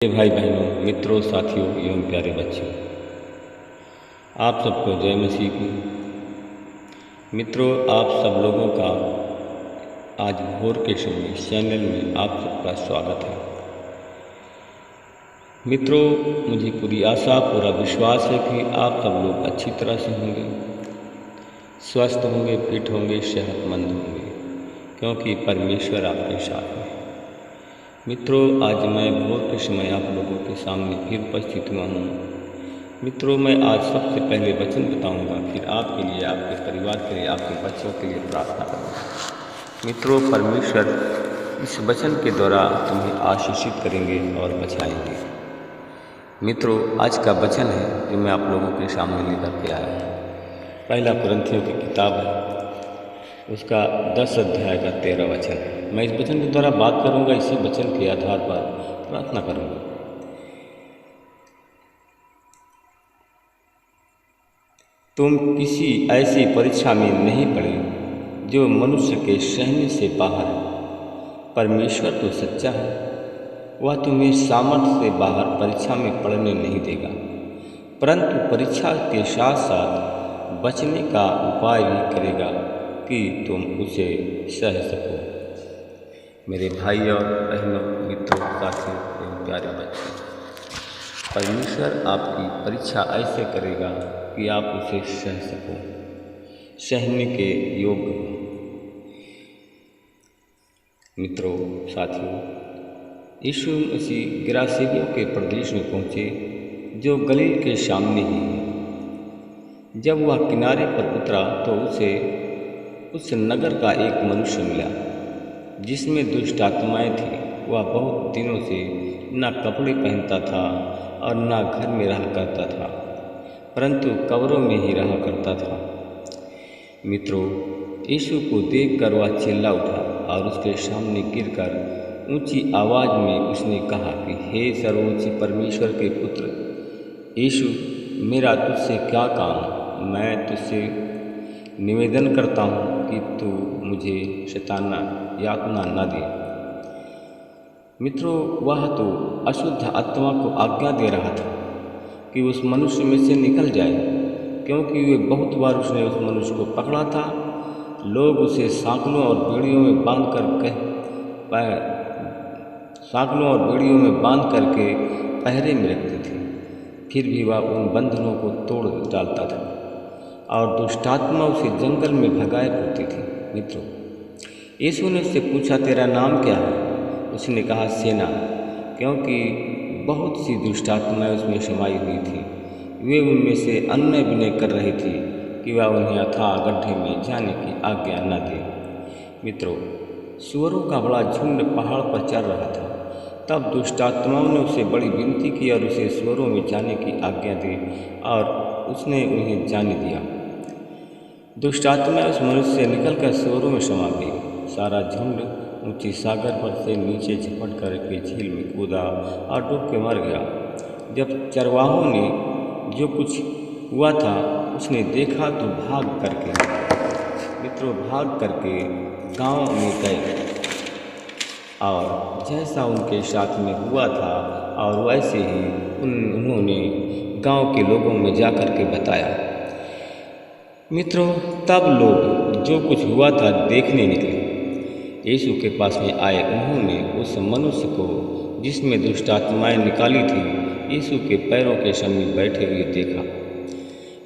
मेरे भाई बहनों, मित्रों, साथियों एवं प्यारे बच्चों, आप सबको जय मसीह की। मित्रों, आप सब लोगों का आज भोर के समय इस चैनल में आप सबका स्वागत है। मित्रों, मुझे पूरी आशा पूरा विश्वास है कि आप सब लोग अच्छी तरह से होंगे, स्वस्थ होंगे, फिट होंगे, सेहतमंद होंगे, क्योंकि परमेश्वर आपके साथ है। मित्रों, आज मैं भोर के समय आप लोगों के सामने फिर उपस्थित हुआ हूँ। मित्रों, मैं आज सबसे पहले वचन बताऊंगा, फिर आपके लिए, आपके परिवार के लिए, आपके बच्चों के लिए प्रार्थना करूँगा। मित्रों, परमेश्वर इस वचन के द्वारा तुम्हें आशीषित करेंगे और बचाएंगे। मित्रों, आज का वचन है जो मैं आप लोगों के सामने लेकर के आया हूँ। पहला कुरिन्थियों की किताब है, उसका 10 अध्याय का 13 वचन है। मैं इस वचन के द्वारा बात करूंगा, इसी वचन के आधार पर प्रार्थना करूंगा। तुम किसी ऐसी परीक्षा में नहीं पड़े जो मनुष्य के सहने से बाहर है। परमेश्वर तो सच्चा है, वह तुम्हें सामर्थ्य से बाहर परीक्षा में पड़ने नहीं देगा, परंतु परीक्षा के साथ साथ बचने का उपाय भी करेगा कि तुम उसे सह सको। मेरे भाई और बहनों, मित्रों, साथियों एवं प्यारे बच्चों, परमेश्वर आपकी परीक्षा ऐसे करेगा कि आप उसे सह सको, सहने के योग्य हो। मित्रों, साथियों, यीशु मसीह गिरासेनियों के प्रदेश में पहुँचे, जो गलील के सामने ही है। जब वह किनारे पर उतरा तो उसे उस नगर का एक मनुष्य मिला जिसमें दुष्ट आत्माएँ थी। वह बहुत दिनों से न कपड़े पहनता था और न घर में रहा करता था, परंतु कब्रों में ही रहा करता था। मित्रों, यीशु को देखकर वह चिल्ला उठा और उसके सामने गिरकर ऊंची आवाज़ में उसने कहा कि हे सर्वोच्च परमेश्वर के पुत्र यीशु, मेरा तुझसे क्या काम? मैं तुझसे निवेदन करता हूँ कि तू मुझे शैताना यातना न दे। मित्रों, वह तो अशुद्ध आत्मा को आज्ञा दे रहा था कि उस मनुष्य में से निकल जाए, क्योंकि वे बहुत बार उसने उस मनुष्य को पकड़ा था। लोग उसे सांकलों और बेड़ियों में बांध करके पहरे में रखते थे, फिर भी वह उन बंधनों को तोड़ डालता था और दुष्टात्मा उसे जंगल में भगाए करती थी। मित्रों, यीशु ने उससे पूछा, तेरा नाम क्या है? उसने कहा, सेना, क्योंकि बहुत सी दुष्टात्माएं उसमें समाई हुई थी। वे उनमें से अन्य विनय कर रही थी कि वह उन्हें अथाह गड्ढे में जाने की आज्ञा न दे। मित्रों, सुअरों का बड़ा झुंड पहाड़ पर चल रहा था। तब दुष्टात्माओं ने उसे बड़ी विनती की और उसे सुअरों में जाने की आज्ञा दी, और उसने उन्हें जाने दिया। दुष्टात्मा उस मनुष्य से निकलकर सुअरों में समा गई। सारा झुंड ऊंची सागर पर से नीचे झपट कर के झील में कूदा और डूब के मर गया। जब चरवाहों ने जो कुछ हुआ था उसने देखा तो भाग करके गांव में गए, और जैसा उनके साथ में हुआ था और वैसे ही उन्होंने गांव के लोगों में जाकर के बताया। मित्रों, तब लोग जो कुछ हुआ था देखने निकले, यीशु के पास में आए। उन्होंने उस मनुष्य को जिसमें दुष्टात्माएं निकाली थी यीशु के पैरों के समीप बैठे हुए देखा।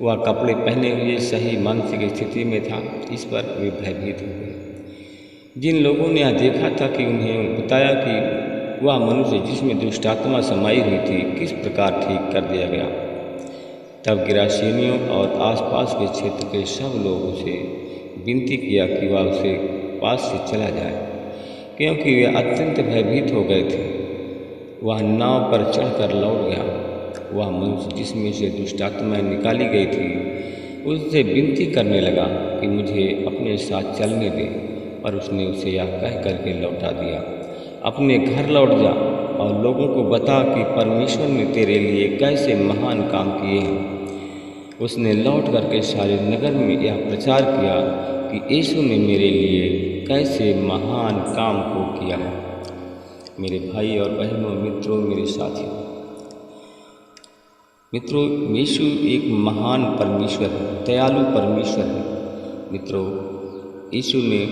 वह कपड़े पहने हुए सही मानसिक स्थिति में था। इस पर वे भयभीत हो गए। जिन लोगों ने यह देखा था कि उन्हें बताया कि वह मनुष्य जिसमें दुष्टात्मा समाई हुई थी किस प्रकार ठीक कर दिया गया। तब गिरासेनियों और आसपास के क्षेत्र के सब लोग उसे विनती किया कि वह उसे पास से चला जाए, क्योंकि वे अत्यंत भयभीत हो गए थे। वह नाव पर चढ़कर लौट गया। वह मनुष्य जिसमें से दुष्टात्माएं निकाली गई थी उससे विनती करने लगा कि मुझे अपने साथ चलने दे, पर उसने उसे यह कह करके लौटा दिया, अपने घर लौट जा और लोगों को बता कि परमेश्वर ने तेरे लिए कैसे महान काम किए हैं। उसने लौट करके सारे नगर में यह प्रचार किया कि यीशु ने मेरे लिए कैसे महान काम को किया है। मेरे भाई और बहनों, मित्रों, मेरे साथियों, मित्रों, यीशु एक महान परमेश्वर है, दयालु परमेश्वर है। मित्रों, यीशु ने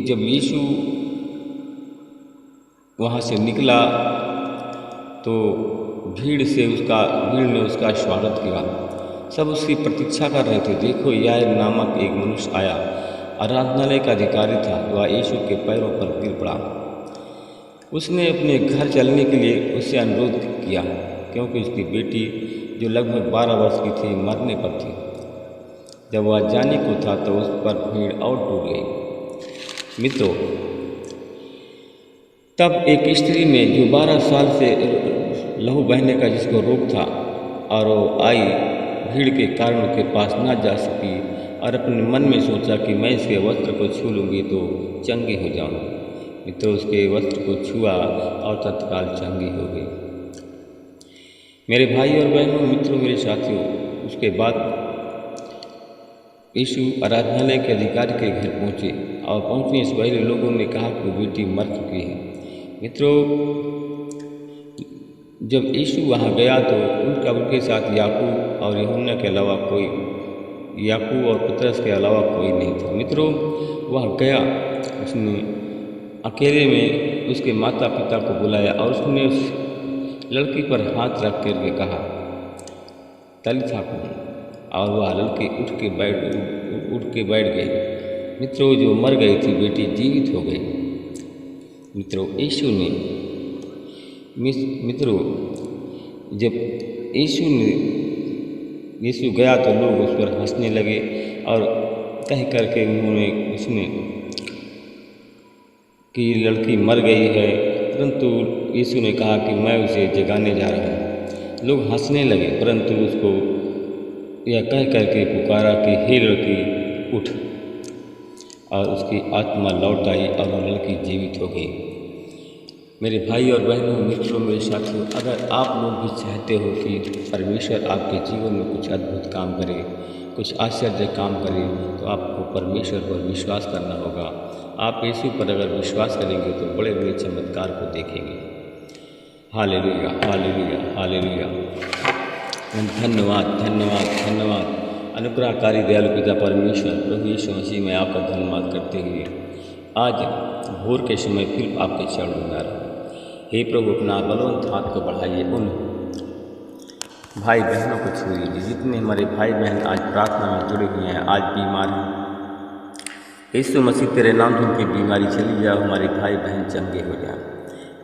जब यीशु वहाँ से निकला तो भीड़ ने उसका स्वागत किया। सब उसकी प्रतीक्षा कर रहे थे। देखो, याईर नामक एक मनुष्य आया, आराधनालय का अधिकारी था। वह यीशु के पैरों पर गिर पड़ा। उसने अपने घर चलने के लिए उससे अनुरोध किया, क्योंकि उसकी बेटी जो लगभग 12 वर्ष की थी मरने पर थी। जब वह जाने को था तो उस पर भीड़ और टूट गई। मित्रों, तब एक स्त्री ने जो 12 साल से लहू बहने का जिसको रोग था, और वो आई, भीड़ के कारण उसके पास ना जा सकी, और अपने मन में सोचा कि मैं इसके वस्त्र को छू लूँगी तो चंगी हो जाऊँगी। मित्रों, उसके वस्त्र को छुआ और तत्काल चंगी हो गई। मेरे भाई और बहनों, मित्रों, मेरे साथियों, उसके बाद यीशु आराधनालय के अधिकारी के घर पहुँचे, और पहुँचने से पहले लोगों ने कहा कि बेटी मर चुकी है। मित्रों, जब यीशु वहाँ गया तो उनके साथ याकूब और यूहन्ना के अलावा याकूब और पतरस के अलावा कोई नहीं था। मित्रों, वह गया, उसने अकेले में उसके माता पिता को बुलाया और उसने उस लड़की पर हाथ रख करके कहा, तलिथा कूम, और वह लड़की उठ के बैठ गई। मित्रों, जो मर गई थी बेटी जीवित हो गई। मित्रों, जब यीशु गया तो लोग उस पर हंसने लगे, और कह करके उसने कि लड़की मर गई है, परंतु यीशु ने कहा कि मैं उसे जगाने जा रहा हूँ। लोग हंसने लगे, परंतु उसको यह कह करके पुकारा कि हे लड़की, उठ, और उसकी आत्मा लौट आई और वह लड़की जीवित हो गई। मेरे भाई और बहनों, मित्रों, मेरे साथियों, अगर आप लोग भी चाहते हो कि परमेश्वर आपके जीवन में कुछ अद्भुत काम करे, कुछ आश्चर्य काम करे, तो आपको परमेश्वर पर विश्वास करना होगा। आप यीशु पर अगर विश्वास करेंगे तो बड़े बड़े चमत्कार को देखेंगे। Hallelujah, hallelujah, hallelujah. धन्यवाद, धन्यवाद, धन्यवाद। अनुग्रहकारी दयालु पिता परमेश्वर प्रभु यीशु मसीह में आपका धन्यवाद करते हुए आज भोर के समय फिर आपके चरणों में आ रहा हूँ। हे प्रभु, अपना बलवंत हाथ को बढ़ाइए, उन भाई बहनों को छूइए जितने हमारे भाई बहन आज प्रार्थना में जुड़े हुए हैं, आज बीमार हैं। यीशु मसीह तेरे नाम से उनकी बीमारी चली जाए, हमारे भाई बहन चंगे हो जाए।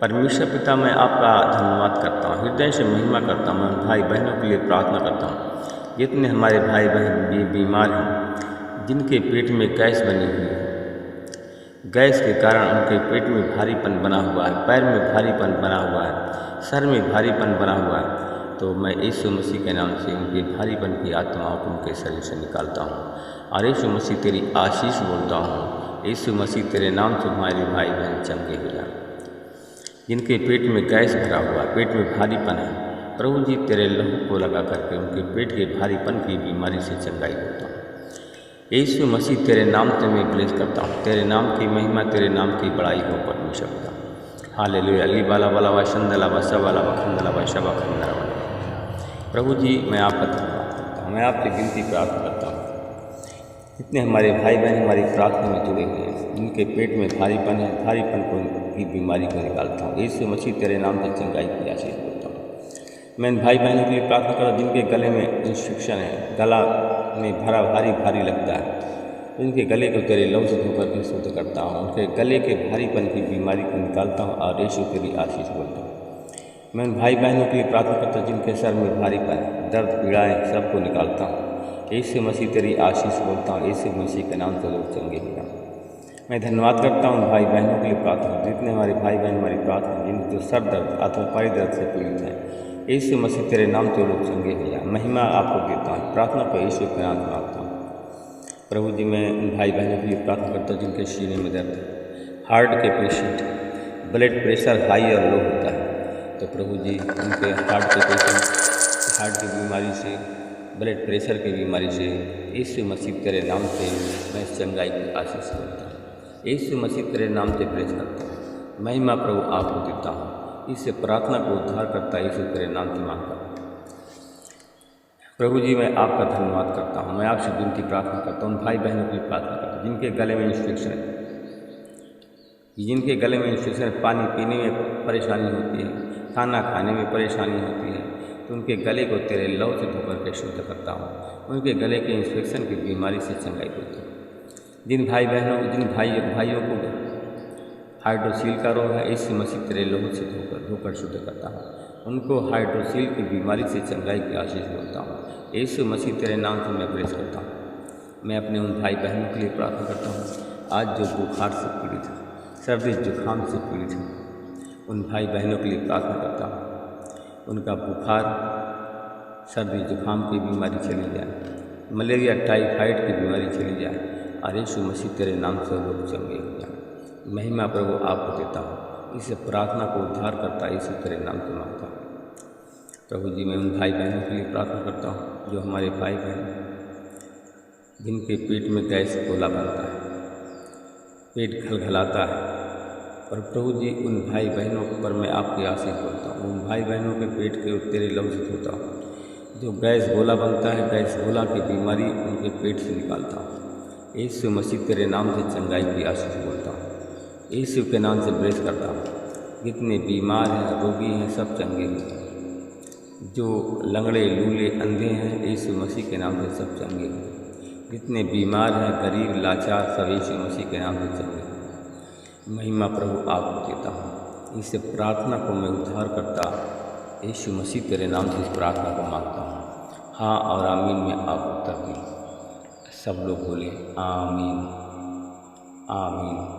परमेश्वर पिता, मैं आपका धन्यवाद करता हूँ, हृदय से महिमा करता हूँ। मैं भाई बहनों के लिए प्रार्थना करता हूँ जितने हमारे भाई बहन बीमार हैं, जिनके पेट में गैस बनी हुई है, गैस के कारण उनके पेट में भारीपन बना हुआ है, पैर में भारीपन बना हुआ है, सर में भारीपन बना हुआ है, तो मैं यीशु मसीह के नाम से उनके भारीपन की आत्माओं को उनके शरीर से निकालता हूँ। और यीशु मसीह तेरी आशीष बोलता हूँ। यीशु मसीह तेरे नाम से हमारे भाई बहन चंगे हो जाए। जिनके पेट में गैस भरा हुआ है, पेट में भारीपन है, प्रभु जी तेरे लहू को लगा करके उनके पेट के भारीपन की बीमारी से चंगाई होता हूँ। यीशु मसीह तेरे नाम से मैं ब्लेस करता हूँ। तेरे नाम की महिमा, तेरे नाम की बड़ाई हो परमेश्वर पिता। हालेलुया। अली बाला वाला वशंदला वसा वाला वखंदला वशा खंदरा वाला। प्रभु जी, मैं आपका धन्यवाद करता हूँ। मैं आपसे विनती प्रार्थना करता हूँ, जितने हमारे भाई बहन हमारी प्रार्थना में जुड़े हुए हैं, जिनके पेट में भारीपन है, भारीपन की बीमारी को निकालता हूँ। यीशु मसीह तेरे नाम से चंगाई की आशीष करता हूँ। मैं भाई बहनों के लिए प्रार्थना कर रहा हूँ जिनके गले में इंस्ट्रक्शन है, गला में भारी लगता है, उनके गले को तेरे लहू से धोकर के शुद्ध करता हूँ। उनके गले के भारीपन की बीमारी को निकालता हूँ और यीशु तेरी आशीष बोलता हूँ। मैं उन भाई बहनों के लिए प्रार्थना करता हूँ जिनके सर में भारीपन, दर्द, पीड़ाएँ, सबको निकालता हूँ। यीशु मसीह तेरी आशीष बोलता हूँ। यीशु मसीह के नाम से लोग चंगे हो जाएं। मैं धन्यवाद करता हूँ भाई बहनों के लिए प्रार्थना, जितने हमारे भाई बहन हमारी प्रार्थना, जिन जो सर दर्द अथवा पाई दर्द से पीड़ित हैं, यीशु मसीह तेरे नाम से लोग चंगे हो जाएं। महिमा आपको देता हूँ, प्रार्थना को यीशु के नाम से मांगता हूँ। प्रभु जी, मैं उन भाई बहनों के लिए प्रार्थना करता हूँ जिनके सीने में दर्द है, हार्ट के पेशेंट, ब्लड प्रेशर हाई और लो होता है, तो प्रभु जी उनके हार्ट के पेशेंट, हार्ट की बीमारी से, ब्लड प्रेशर की बीमारी से यीशु मसीह तेरे नाम से मैं चंगाई की आशीष करता हूँ। यीशु मसीह तेरे नाम से प्रेस करता हूँ। महिमा प्रभु आपको देता हूँ। इससे प्रार्थना को उद्धार करता यीशु तेरे नाम से मांगता हूँ। प्रभु जी, मैं आपका धन्यवाद करता हूँ। मैं आपसे विनती प्रार्थना करता हूँ, भाई बहनों की प्रार्थना करता हूँ जिनके गले में इन्फेक्शन है, पानी पीने में परेशानी होती है, खाना खाने में परेशानी होती है, तो उनके गले को तेरे लहू से धोकर के शुद्ध करता हूँ। उनके गले के इन्फेक्शन की बीमारी से चंगाई होती है। जिन भाइयों को हाइड्रोसील का रोग है, यीशु मसीह तेरे लहू से धोकर शुद्ध करता हूँ। उनको हाइड्रोसील की बीमारी से चंगाई की आशीष बोलता हूँ। यीशु मसीह तेरे नाम से मैं प्रेस करता हूँ। मैं अपने उन भाई बहनों के लिए प्रार्थना करता हूँ आज जो बुखार से पीड़ित है, सर्दी जुकाम से पीड़ित है। उन भाई बहनों के लिए प्रार्थना करता हूँ, उनका बुखार, सर्दी जुकाम की बीमारी चली जाए, मलेरिया टाइफाइड की बीमारी चली जाए और यीशु मसीह तेरे नाम से लोग चंगे हो जाए। महिमा प्रभु आपको देता हूँ। इसे प्रार्थना को उद्धार करता यीशु तेरे नाम से मांगता हूँ। प्रभु जी, मैं उन भाई बहनों के लिए प्रार्थना करता हूँ जो हमारे भाई बहन जिनके पेट में गैस गोला बनता है, पेट घलघलाता है, और प्रभु जी उन भाई बहनों पर मैं आपकी आशीष बोलता हूँ। उन भाई बहनों के पेट के तेरे लहू से धोता हूँ। जो गैस गोला बनता है, गैस गोला की बीमारी उनके पेट से निकालता हूँ। यीशु मसीह तेरे नाम से चंगाई की आशीष बोलता हूँ। यीशु के नाम से ब्लेस करता हूँ। जितने बीमार हैं, रोगी हैं, सब चंगे हैं। जो लंगड़े, लूले, अंधे हैं, यीशु मसीह के नाम से सब चंगे हैं। जितने बीमार हैं, गरीब, लाचार, सब यीशु मसीह के नाम से चंगे हैं। महिमा प्रभु आपको देता हूँ। इससे प्रार्थना को मैं उद्धार करता यीशु मसीह तेरे नाम से इस प्रार्थना को मांगता हूँ। हाँ और आमीन में आप उत्तर दें। सब लोग बोले आमीन, आमीन।